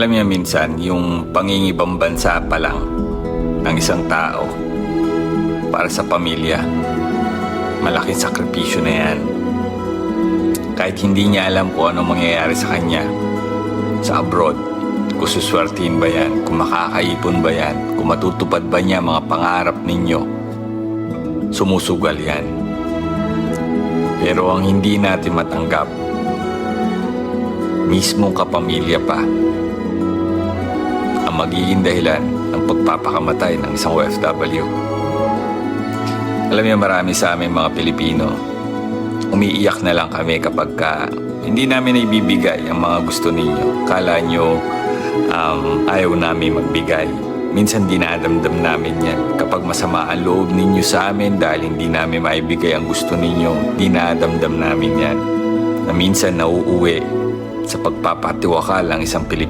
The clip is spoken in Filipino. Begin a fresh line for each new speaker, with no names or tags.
Alam niyo minsan, yung pangingibang bansa pa lang ng isang tao para sa pamilya, malaking sakripisyo na yan. Kahit hindi niya alam kung ano mangyayari sa kanya sa abroad, kung suswertihin ba yan, kung makakaipon ba yan, kung matutupad ba niya mga pangarap ninyo, sumusugal yan. Pero ang hindi natin matanggap, mismong kapamilya pa ang magiging dahilan ng pagpapakamatay ng isang OFW. Alam niyo, marami sa aming mga Pilipino, umiiyak na lang kami kapag hindi namin ibibigay ang mga gusto ninyo. Kala nyo ayaw namin magbigay. Minsan dinadamdam namin yan. Kapag masama ang loob ninyo sa amin dahil hindi namin maibigay ang gusto ninyo, dinadamdam namin yan. Na minsan nauuwi sa pagpapatiwakal ang isang Pilipino.